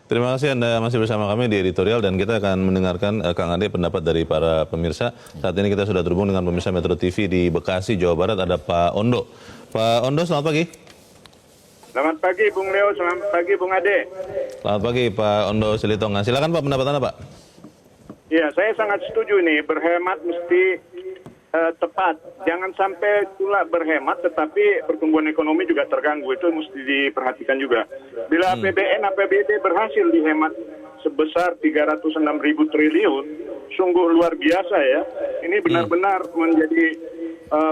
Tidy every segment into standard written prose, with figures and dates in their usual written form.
Terima kasih Anda masih bersama kami di editorial dan kita akan mendengarkan Kang Ade pendapat dari para pemirsa. Saat ini kita sudah terhubung dengan pemirsa Metro TV di Bekasi, Jawa Barat, ada Pak Ondo. Pak Ondo, selamat pagi. Selamat pagi Bung Leo, selamat pagi Bung Ade. Selamat pagi Pak Ondo Silitonga. Silakan Pak, pendapat Anda Pak. Ya, saya sangat setuju nih, berhemat mesti tepat. Jangan sampai pula berhemat tetapi pertumbuhan ekonomi juga terganggu. Itu mesti diperhatikan juga. Bila APBN, APBD berhasil dihemat sebesar 306.000 triliun, sungguh luar biasa ya. Ini benar-benar menjadi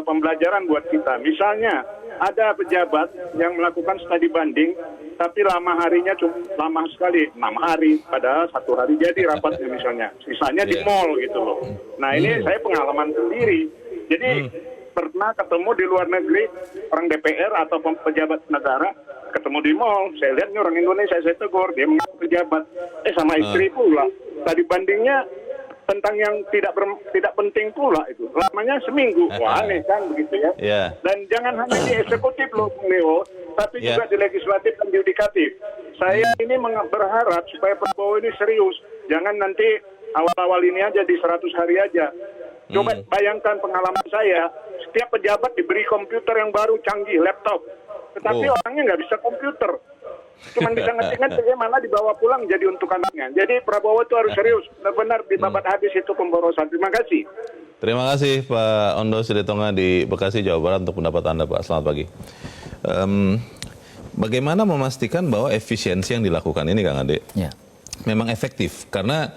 pembelajaran buat kita. Misalnya, ada pejabat yang melakukan studi banding, tapi lama harinya cuma lama sekali, 6 hari, padahal 1 hari jadi rapatnya misalnya. Sisanya di mall gitu loh. Nah ini saya pengalaman sendiri. Jadi pernah ketemu di luar negeri, orang DPR atau pejabat negara, ketemu di mall, saya lihat ini orang Indonesia, saya tegur, dia mengaku pejabat. Sama istri pula. Tadi bandingnya tentang yang tidak penting pula itu. Lamanya seminggu. Wah aneh kan begitu ya. Yeah. Dan jangan hanya di eksekutif loh Bung Leo, tapi juga di legislatif dan yudikatif. Saya ini berharap supaya Prabowo ini serius. Jangan nanti awal-awal ini aja di 100 hari aja. Coba bayangkan pengalaman saya, setiap pejabat diberi komputer yang baru canggih, laptop. Tetapi orangnya nggak bisa komputer. Cuma bisa ngetik-ngetik, bagaimana dibawa pulang jadi untuk anaknya. Jadi Prabowo itu harus serius, benar-benar dibabat habis itu pemborosan. Terima kasih. Terima kasih Pak Ondo Silitonga di Bekasi, Jawa Barat untuk pendapat Anda Pak. Selamat pagi. Bagaimana memastikan bahwa efisiensi yang dilakukan ini Kang Ade memang efektif? Karena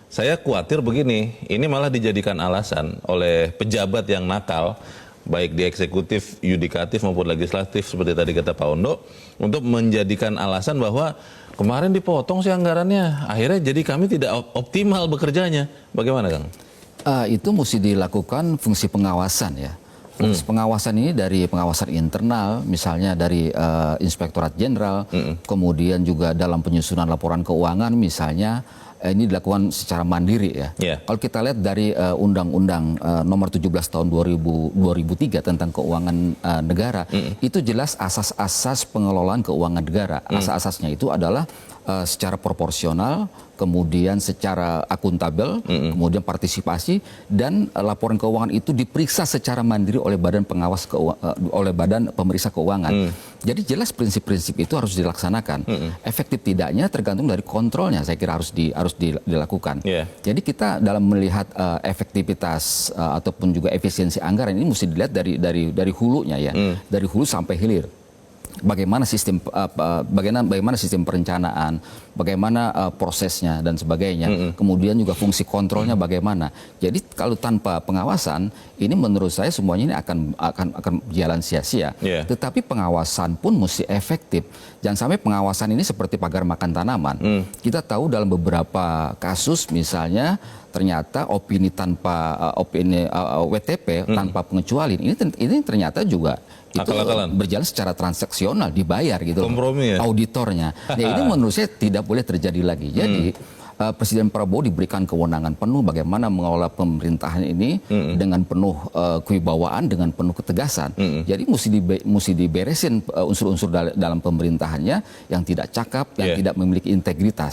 saya khawatir begini, ini malah dijadikan alasan oleh pejabat yang nakal, baik di eksekutif, yudikatif maupun legislatif seperti tadi kata Pak Ondo, untuk menjadikan alasan bahwa kemarin dipotong sih anggarannya, akhirnya jadi kami tidak optimal bekerjanya. Bagaimana Kang? Itu mesti dilakukan fungsi pengawasan ya. Fungsi pengawasan ini dari pengawasan internal, misalnya dari Inspektorat Jenderal, kemudian juga dalam penyusunan laporan keuangan misalnya, ini dilakukan secara mandiri ya. Kalau kita lihat dari Undang-Undang Nomor 17 Tahun 2003 tentang keuangan negara, itu jelas asas-asas pengelolaan keuangan negara. Asas-asasnya itu adalah secara proporsional, kemudian secara akuntabel, kemudian partisipasi, dan laporan keuangan itu diperiksa secara mandiri oleh badan pengawas oleh badan pemeriksa keuangan. Jadi jelas prinsip-prinsip itu harus dilaksanakan. Efektif tidaknya tergantung dari kontrolnya, saya kira harus dilakukan. Jadi kita dalam melihat efektivitas ataupun juga efisiensi anggaran ini mesti dilihat dari hulunya ya, dari hulu sampai hilir. Bagaimana sistem perencanaan, bagaimana prosesnya dan sebagainya. Kemudian juga fungsi kontrolnya bagaimana. Jadi kalau tanpa pengawasan, ini menurut saya semuanya ini akan jalan sia-sia. Tetapi pengawasan pun mesti efektif. Jangan sampai pengawasan ini seperti pagar makan tanaman. Kita tahu dalam beberapa kasus misalnya ternyata opini tanpa WTP tanpa pengecualian ini ternyata juga itu berjalan secara transaksional, dibayar gitu, kompromi ya? Auditornya. Nah, ini menurut saya tidak boleh terjadi lagi. Jadi Presiden Prabowo diberikan kewenangan penuh bagaimana mengelola pemerintahan ini dengan penuh kewibawaan, dengan penuh ketegasan. Jadi mesti diberesin unsur-unsur dalam pemerintahannya yang tidak cakap, yang tidak memiliki integritas.